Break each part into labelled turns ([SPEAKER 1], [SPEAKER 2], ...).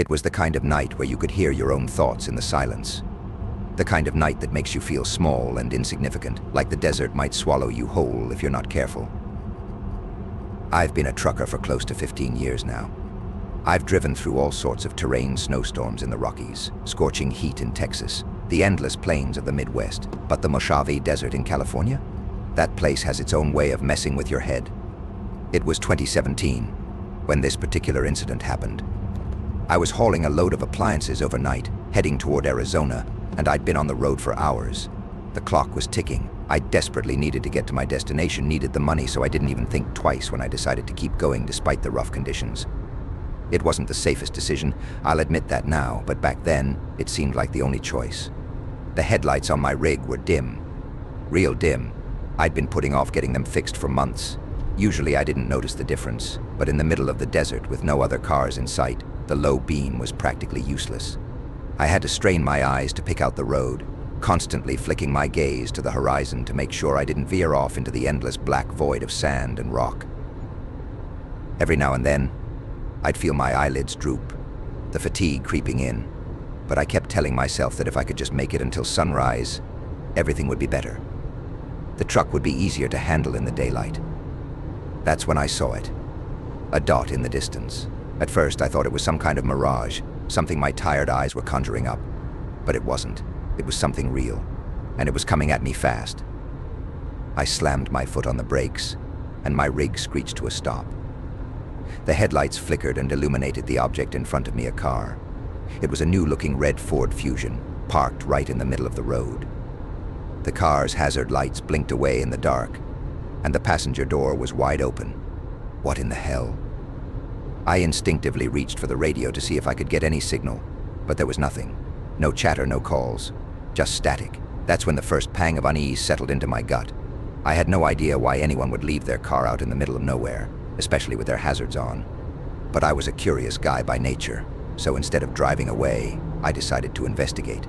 [SPEAKER 1] It was the kind of night where you could hear your own thoughts in the silence. The kind of night that makes you feel small and insignificant, like the desert might swallow you whole if you're not careful. I've been a trucker for close to 15 years now. I've driven through all sorts of terrain, snowstorms in the Rockies, scorching heat in Texas, the endless plains of the Midwest, but the Mojave Desert in California? That place has its own way of messing with your head. It was 2017 when this particular incident happened. I was hauling a load of appliances overnight, heading toward Arizona, and I'd been on the road for hours. The clock was ticking. I desperately needed to get to my destination, needed the money, so I didn't even think twice when I decided to keep going despite the rough conditions. It wasn't the safest decision, I'll admit that now, but back then, it seemed like the only choice. The headlights on my rig were dim. Real dim. I'd been putting off getting them fixed for months. Usually I didn't notice the difference, but in the middle of the desert with no other cars in sight, the low beam was practically useless. I had to strain my eyes to pick out the road, constantly flicking my gaze to the horizon to make sure I didn't veer off into the endless black void of sand and rock. Every now and then, I'd feel my eyelids droop, the fatigue creeping in, but I kept telling myself that if I could just make it until sunrise, everything would be better. The truck would be easier to handle in the daylight. That's when I saw it, a dot in the distance. At first, I thought it was some kind of mirage, something my tired eyes were conjuring up. But it wasn't. It was something real, and it was coming at me fast. I slammed my foot on the brakes, and my rig screeched to a stop. The headlights flickered and illuminated the object in front of me, a car. It was a new-looking red Ford Fusion, parked right in the middle of the road. The car's hazard lights blinked away in the dark, and the passenger door was wide open. What in the hell? I instinctively reached for the radio to see if I could get any signal, but there was nothing. No chatter, no calls, just static. That's when the first pang of unease settled into my gut. I had no idea why anyone would leave their car out in the middle of nowhere, especially with their hazards on. But I was a curious guy by nature, so instead of driving away, I decided to investigate.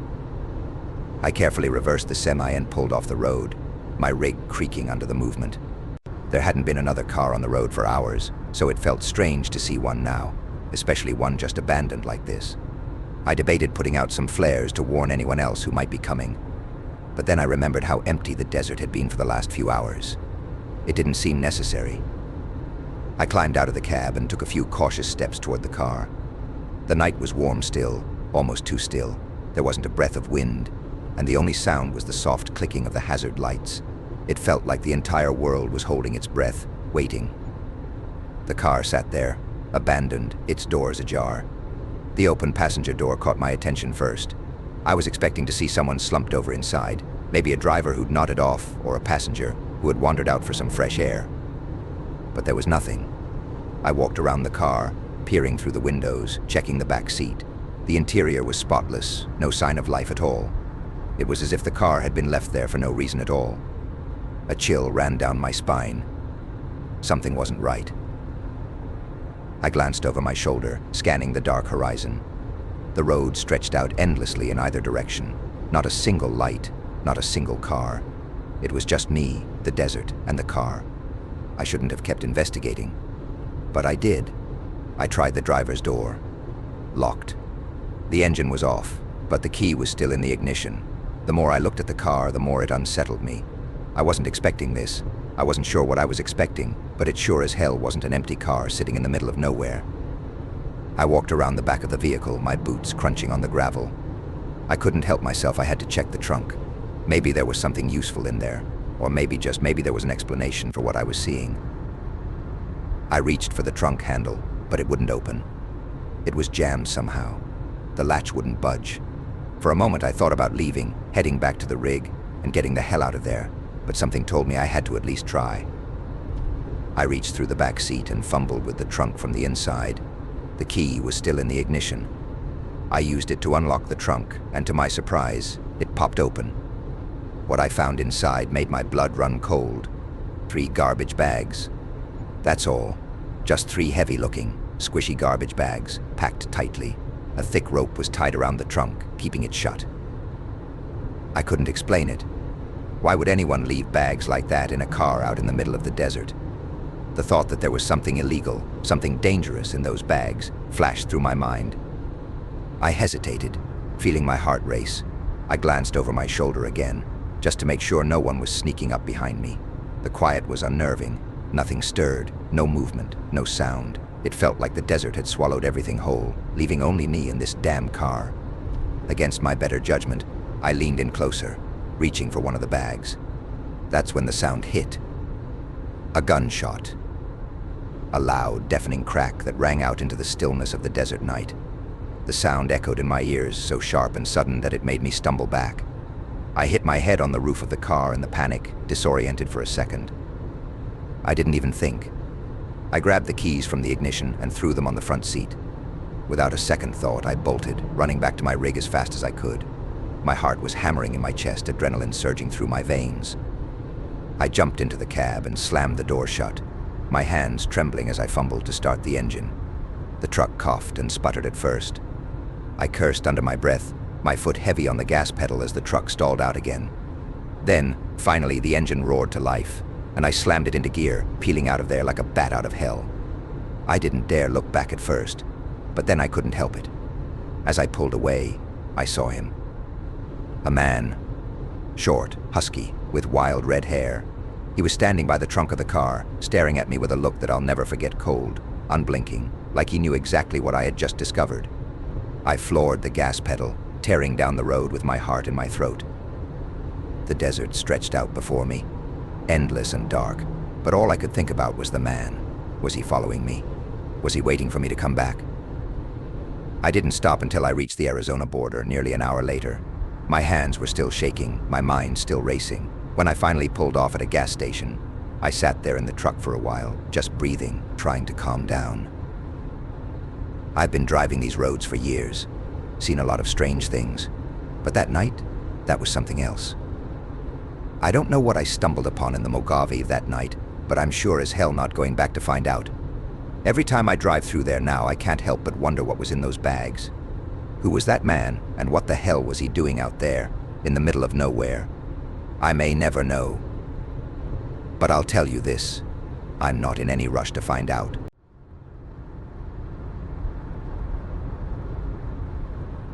[SPEAKER 1] I carefully reversed the semi and pulled off the road, my rig creaking under the movement. There hadn't been another car on the road for hours, so it felt strange to see one now, especially one just abandoned like this. I debated putting out some flares to warn anyone else who might be coming, but then I remembered how empty the desert had been for the last few hours. It didn't seem necessary. I climbed out of the cab and took a few cautious steps toward the car. The night was warm still, almost too still. There wasn't a breath of wind, and the only sound was the soft clicking of the hazard lights. It felt like the entire world was holding its breath, waiting. The car sat there, abandoned, its doors ajar. The open passenger door caught my attention first. I was expecting to see someone slumped over inside, maybe a driver who'd nodded off, or a passenger who had wandered out for some fresh air. But there was nothing. I walked around the car, peering through the windows, checking the back seat. The interior was spotless, no sign of life at all. It was as if the car had been left there for no reason at all. A chill ran down my spine. Something wasn't right. I glanced over my shoulder, scanning the dark horizon. The road stretched out endlessly in either direction. Not a single light, not a single car. It was just me, the desert, and the car. I shouldn't have kept investigating. But I did. I tried the driver's door. Locked. The engine was off, but the key was still in the ignition. The more I looked at the car, the more it unsettled me. I wasn't expecting this. I wasn't sure what I was expecting, but it sure as hell wasn't an empty car sitting in the middle of nowhere. I walked around the back of the vehicle, my boots crunching on the gravel. I couldn't help myself. I had to check the trunk. Maybe there was something useful in there, or maybe there was an explanation for what I was seeing. I reached for the trunk handle, but it wouldn't open. It was jammed somehow. The latch wouldn't budge. For a moment I thought about leaving, heading back to the rig, and getting the hell out of there, but something told me I had to at least try. I reached through the back seat and fumbled with the trunk from the inside. The key was still in the ignition. I used it to unlock the trunk, and to my surprise, it popped open. What I found inside made my blood run cold. 3 garbage bags. That's all. Just 3 heavy-looking, squishy garbage bags, packed tightly. A thick rope was tied around the trunk, keeping it shut. I couldn't explain it. Why would anyone leave bags like that in a car out in the middle of the desert? The thought that there was something illegal, something dangerous in those bags, flashed through my mind. I hesitated, feeling my heart race. I glanced over my shoulder again, just to make sure no one was sneaking up behind me. The quiet was unnerving. Nothing stirred, no movement, no sound. It felt like the desert had swallowed everything whole, leaving only me in this damn car. Against my better judgment, I leaned in closer, reaching for one of the bags. That's when the sound hit. A gunshot. A loud, deafening crack that rang out into the stillness of the desert night. The sound echoed in my ears, so sharp and sudden that it made me stumble back. I hit my head on the roof of the car in the panic, disoriented for a second. I didn't even think. I grabbed the keys from the ignition and threw them on the front seat. Without a second thought, I bolted, running back to my rig as fast as I could. My heart was hammering in my chest, adrenaline surging through my veins. I jumped into the cab and slammed the door shut, my hands trembling as I fumbled to start the engine. The truck coughed and sputtered at first. I cursed under my breath, my foot heavy on the gas pedal as the truck stalled out again. Then, finally, the engine roared to life, and I slammed it into gear, peeling out of there like a bat out of hell. I didn't dare look back at first, but then I couldn't help it. As I pulled away, I saw him. A man, short, husky, with wild red hair. He was standing by the trunk of the car, staring at me with a look that I'll never forget, cold, unblinking, like he knew exactly what I had just discovered. I floored the gas pedal, tearing down the road with my heart in my throat. The desert stretched out before me, endless and dark, but all I could think about was the man. Was he following me? Was he waiting for me to come back? I didn't stop until I reached the Arizona border nearly an hour later. My hands were still shaking, my mind still racing. When I finally pulled off at a gas station, I sat there in the truck for a while, just breathing, trying to calm down. I've been driving these roads for years, seen a lot of strange things, but that night, that was something else. I don't know what I stumbled upon in the Mojave that night, but I'm sure as hell not going back to find out. Every time I drive through there now, I can't help but wonder what was in those bags. Who was that man, and what the hell was he doing out there, in the middle of nowhere? I may never know. But I'll tell you this, I'm not in any rush to find out.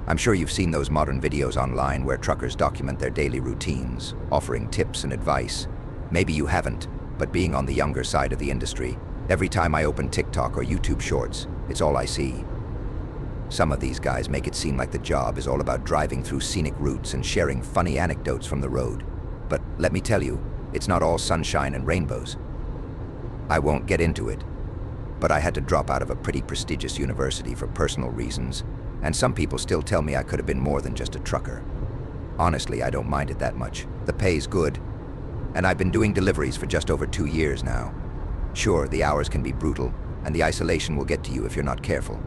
[SPEAKER 1] I'm sure you've seen those modern videos online where truckers document their daily routines, offering tips and advice. Maybe you haven't, but being on the younger side of the industry, every time I open TikTok or YouTube Shorts, it's all I see. Some of these guys make it seem like the job is all about driving through scenic routes and sharing funny anecdotes from the road. But let me tell you, it's not all sunshine and rainbows. I won't get into it, but I had to drop out of a pretty prestigious university for personal reasons, and some people still tell me I could have been more than just a trucker. Honestly, I don't mind it that much. The pay's good, and I've been doing deliveries for just over 2 years now. Sure, the hours can be brutal, and the isolation will get to you if you're not careful.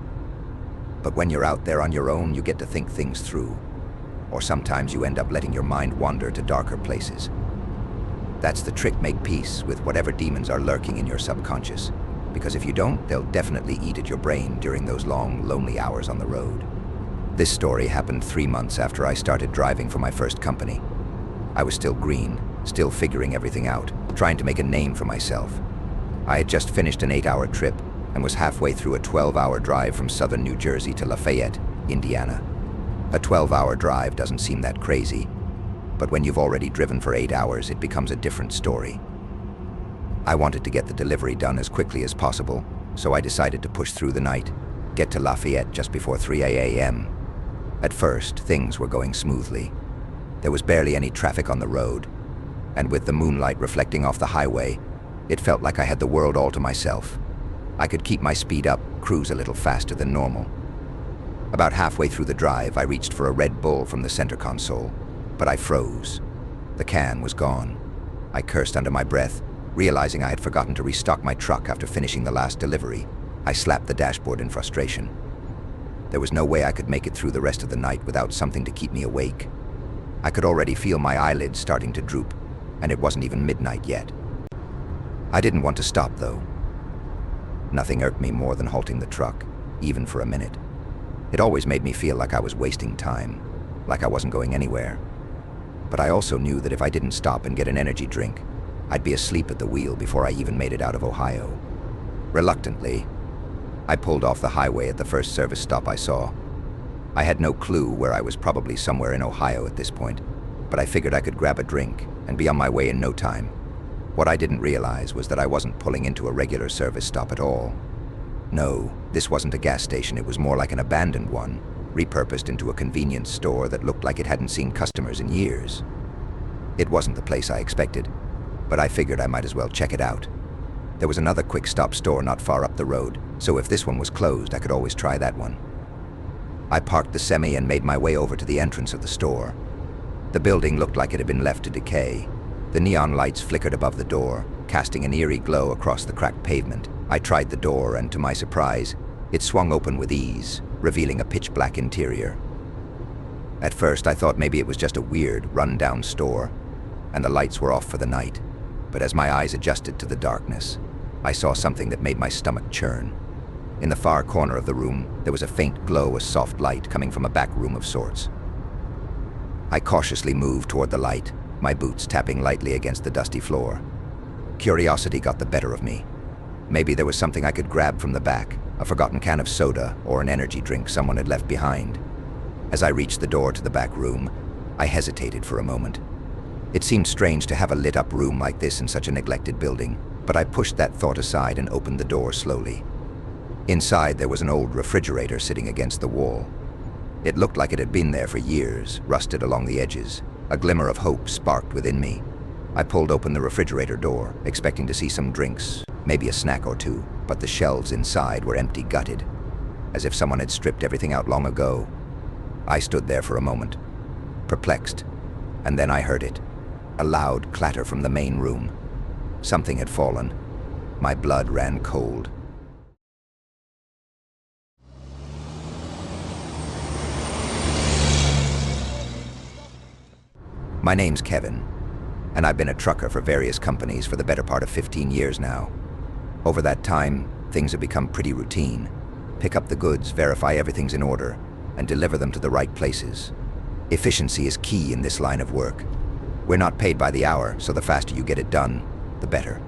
[SPEAKER 1] But when you're out there on your own, you get to think things through. Or sometimes you end up letting your mind wander to darker places. That's the trick, make peace with whatever demons are lurking in your subconscious. Because if you don't, they'll definitely eat at your brain during those long, lonely hours on the road. This story happened 3 months after I started driving for my first company. I was still green, still figuring everything out, trying to make a name for myself. I had just finished an 8-hour trip and was halfway through a 12-hour drive from southern New Jersey to Lafayette, Indiana. A 12-hour drive doesn't seem that crazy, but when you've already driven for 8 hours, it becomes a different story. I wanted to get the delivery done as quickly as possible, so I decided to push through the night, get to Lafayette just before 3 a.m. At first, things were going smoothly. There was barely any traffic on the road, and with the moonlight reflecting off the highway, it felt like I had the world all to myself. I could keep my speed up, cruise a little faster than normal. About halfway through the drive, I reached for a Red Bull from the center console, but I froze. The can was gone. I cursed under my breath, realizing I had forgotten to restock my truck after finishing the last delivery. I slapped the dashboard in frustration. There was no way I could make it through the rest of the night without something to keep me awake. I could already feel my eyelids starting to droop, and it wasn't even midnight yet. I didn't want to stop, though. Nothing irked me more than halting the truck, even for a minute. It always made me feel like I was wasting time, like I wasn't going anywhere. But I also knew that if I didn't stop and get an energy drink, I'd be asleep at the wheel before I even made it out of Ohio. Reluctantly, I pulled off the highway at the first service stop I saw. I had no clue where I was, probably somewhere in Ohio at this point, but I figured I could grab a drink and be on my way in no time. What I didn't realize was that I wasn't pulling into a regular service stop at all. No, this wasn't a gas station, it was more like an abandoned one, repurposed into a convenience store that looked like it hadn't seen customers in years. It wasn't the place I expected, but I figured I might as well check it out. There was another quick stop store not far up the road, so if this one was closed, I could always try that one. I parked the Semi and made my way over to the entrance of the store. The building looked like it had been left to decay. The neon lights flickered above the door, casting an eerie glow across the cracked pavement. I tried the door, and to my surprise, it swung open with ease, revealing a pitch-black interior. At first, I thought maybe it was just a weird, run-down store, and the lights were off for the night. But as my eyes adjusted to the darkness, I saw something that made my stomach churn. In the far corner of the room, there was a faint glow, a soft light coming from a back room of sorts. I cautiously moved toward the light, my boots tapping lightly against the dusty floor. Curiosity got the better of me. Maybe there was something I could grab from the back, a forgotten can of soda or an energy drink someone had left behind. As I reached the door to the back room, I hesitated for a moment. It seemed strange to have a lit-up room like this in such a neglected building, but I pushed that thought aside and opened the door slowly. Inside, there was an old refrigerator sitting against the wall. It looked like it had been there for years, rusted along the edges. A glimmer of hope sparked within me. I pulled open the refrigerator door, expecting to see some drinks, maybe a snack or two, but the shelves inside were empty, gutted, as if someone had stripped everything out long ago. I stood there for a moment, perplexed, and then I heard it. A loud clatter from the main room. Something had fallen. My blood ran cold. My name's Kevin, and I've been a trucker for various companies for the better part of 15 years now. Over that time, things have become pretty routine. Pick up the goods, verify everything's in order, and deliver them to the right places. Efficiency is key in this line of work. We're not paid by the hour, so the faster you get it done, the better.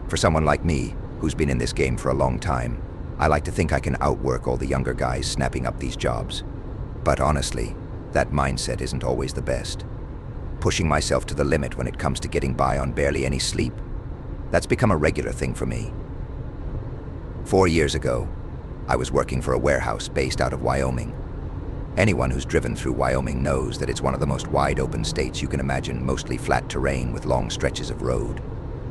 [SPEAKER 1] For someone like me, who's been in this game for a long time, I like to think I can outwork all the younger guys snapping up these jobs. But honestly, that mindset isn't always the best. Pushing myself to the limit when it comes to getting by on barely any sleep, that's become a regular thing for me. 4 years ago, I was working for a warehouse based out of Wyoming. Anyone who's driven through Wyoming knows that it's one of the most wide-open states you can imagine, mostly flat terrain with long stretches of road.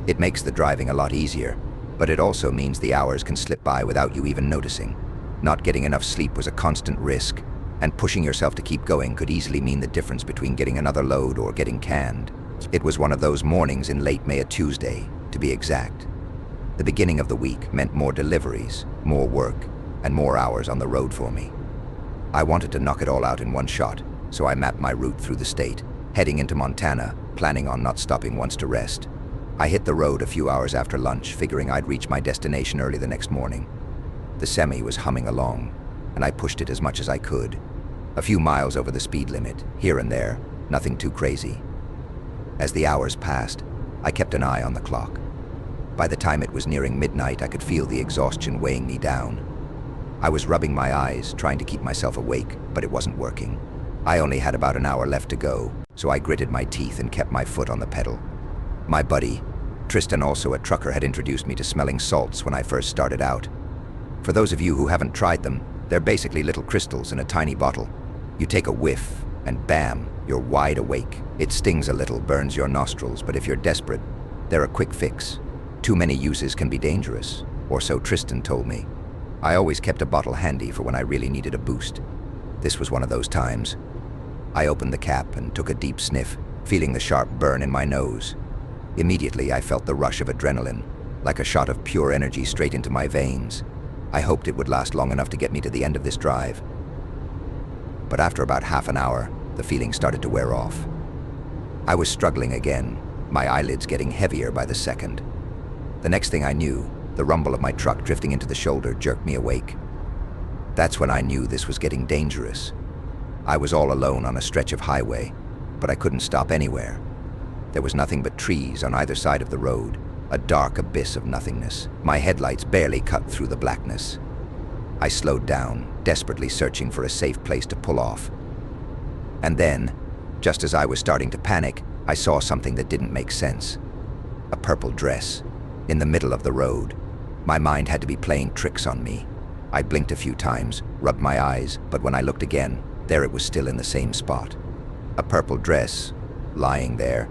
[SPEAKER 1] It makes the driving a lot easier, but it also means the hours can slip by without you even noticing. Not getting enough sleep was a constant risk, and pushing yourself to keep going could easily mean the difference between getting another load or getting canned. It was one of those mornings in late May, a Tuesday, to be exact. The beginning of the week meant more deliveries, more work, and more hours on the road for me. I wanted to knock it all out in one shot, so I mapped my route through the state, heading into Montana, planning on not stopping once to rest. I hit the road a few hours after lunch, figuring I'd reach my destination early the next morning. The Semi was humming along, and I pushed it as much as I could. A few miles over the speed limit, here and there, nothing too crazy. As the hours passed, I kept an eye on the clock. By the time it was nearing midnight, I could feel the exhaustion weighing me down. I was rubbing my eyes, trying to keep myself awake, but it wasn't working. I only had about an hour left to go, so I gritted my teeth and kept my foot on the pedal. My buddy, Tristan, also a trucker, had introduced me to smelling salts when I first started out. For those of you who haven't tried them, they're basically little crystals in a tiny bottle. You take a whiff, and bam, you're wide awake. It stings a little, burns your nostrils, but if you're desperate, they're a quick fix. Too many uses can be dangerous, or so Tristan told me. I always kept a bottle handy for when I really needed a boost. This was one of those times. I opened the cap and took a deep sniff, feeling the sharp burn in my nose. Immediately, I felt the rush of adrenaline, like a shot of pure energy straight into my veins. I hoped it would last long enough to get me to the end of this drive. But after about half an hour, the feeling started to wear off. I was struggling again, my eyelids getting heavier by the second. The next thing I knew, the rumble of my truck drifting into the shoulder jerked me awake. That's when I knew this was getting dangerous. I was all alone on a stretch of highway, but I couldn't stop anywhere. There was nothing but trees on either side of the road, a dark abyss of nothingness. My headlights barely cut through the blackness. I slowed down, desperately searching for a safe place to pull off. And then, just as I was starting to panic, I saw something that didn't make sense. A purple dress, in the middle of the road. My mind had to be playing tricks on me. I blinked a few times, rubbed my eyes, but when I looked again, there it was still in the same spot. A purple dress, lying there,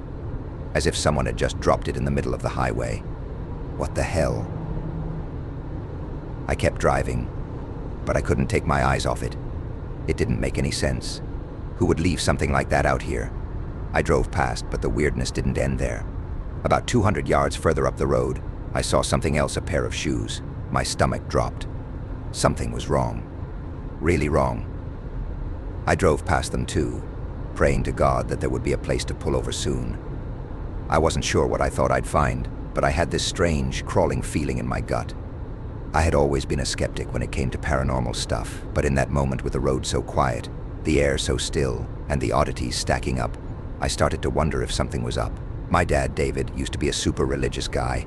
[SPEAKER 1] as if someone had just dropped it in the middle of the highway. What the hell? I kept driving, but I couldn't take my eyes off it. It didn't make any sense. Who would leave something like that out here? I drove past, but the weirdness didn't end there. About 200 yards further up the road, I saw something else, a pair of shoes. My stomach dropped. Something was wrong. Really wrong. I drove past them too, praying to God that there would be a place to pull over soon. I wasn't sure what I thought I'd find, but I had this strange, crawling feeling in my gut. I had always been a skeptic when it came to paranormal stuff, but in that moment with the road so quiet, the air so still, and the oddities stacking up, I started to wonder if something was up. My dad, David, used to be a super religious guy,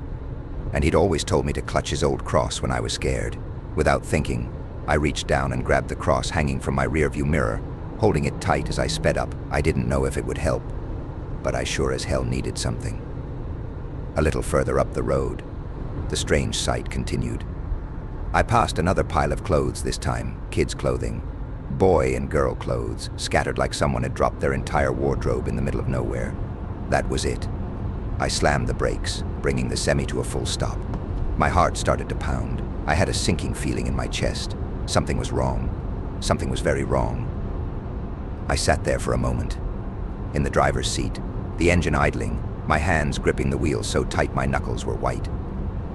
[SPEAKER 1] and he'd always told me to clutch his old cross when I was scared. Without thinking, I reached down and grabbed the cross hanging from my rearview mirror, holding it tight as I sped up. I didn't know if it would help, but I sure as hell needed something. A little further up the road, the strange sight continued. I passed another pile of clothes this time, kids' clothing. Boy and girl clothes, scattered like someone had dropped their entire wardrobe in the middle of nowhere. That was it. I slammed the brakes, bringing the semi to a full stop. My heart started to pound. I had a sinking feeling in my chest. Something was wrong. Something was very wrong. I sat there for a moment. In the driver's seat, the engine idling, my hands gripping the wheel so tight my knuckles were white.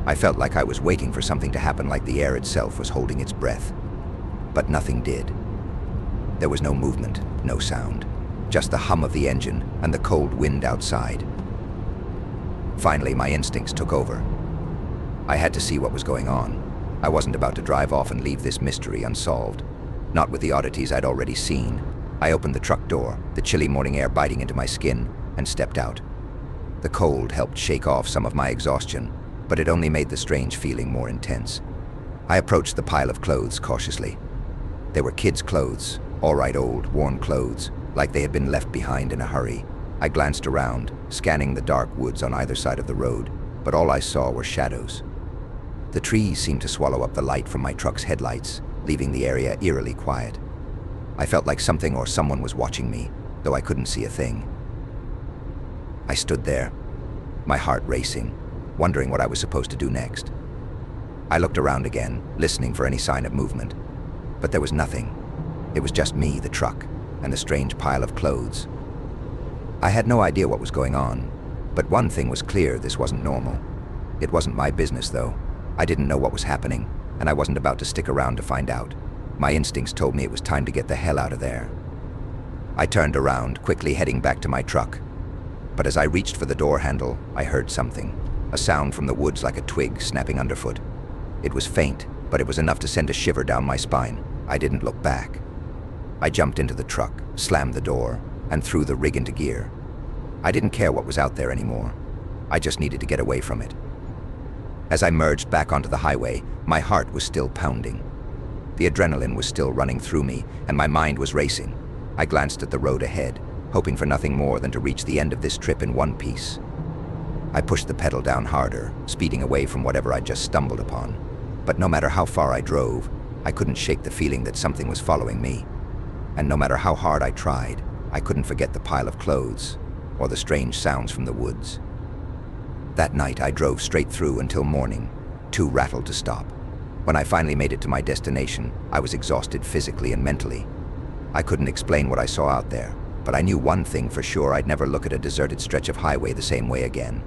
[SPEAKER 1] I felt like I was waiting for something to happen, like the air itself was holding its breath. But nothing did. There was no movement, no sound. Just the hum of the engine and the cold wind outside. Finally, my instincts took over. I had to see what was going on. I wasn't about to drive off and leave this mystery unsolved. Not with the oddities I'd already seen. I opened the truck door, the chilly morning air biting into my skin, and stepped out. The cold helped shake off some of my exhaustion, but it only made the strange feeling more intense. I approached the pile of clothes cautiously. They were kids' clothes, all right, old, worn clothes, like they had been left behind in a hurry. I glanced around, scanning the dark woods on either side of the road, but all I saw were shadows. The trees seemed to swallow up the light from my truck's headlights, leaving the area eerily quiet. I felt like something or someone was watching me, though I couldn't see a thing. I stood there, my heart racing, wondering what I was supposed to do next. I looked around again, listening for any sign of movement, but there was nothing. It was just me, the truck, and the strange pile of clothes. I had no idea what was going on, but one thing was clear: this wasn't normal. It wasn't my business, though. I didn't know what was happening, and I wasn't about to stick around to find out. My instincts told me it was time to get the hell out of there. I turned around, quickly heading back to my truck. But as I reached for the door handle, I heard something. A sound from the woods, like a twig snapping underfoot. It was faint, but it was enough to send a shiver down my spine. I didn't look back. I jumped into the truck, slammed the door, and threw the rig into gear. I didn't care what was out there anymore. I just needed to get away from it. As I merged back onto the highway, my heart was still pounding. The adrenaline was still running through me, and my mind was racing. I glanced at the road ahead, hoping for nothing more than to reach the end of this trip in one piece. I pushed the pedal down harder, speeding away from whatever I'd just stumbled upon. But no matter how far I drove, I couldn't shake the feeling that something was following me. And no matter how hard I tried, I couldn't forget the pile of clothes or the strange sounds from the woods. That night, I drove straight through until morning, too rattled to stop. When I finally made it to my destination, I was exhausted physically and mentally. I couldn't explain what I saw out there, but I knew one thing for sure: I'd never look at a deserted stretch of highway the same way again.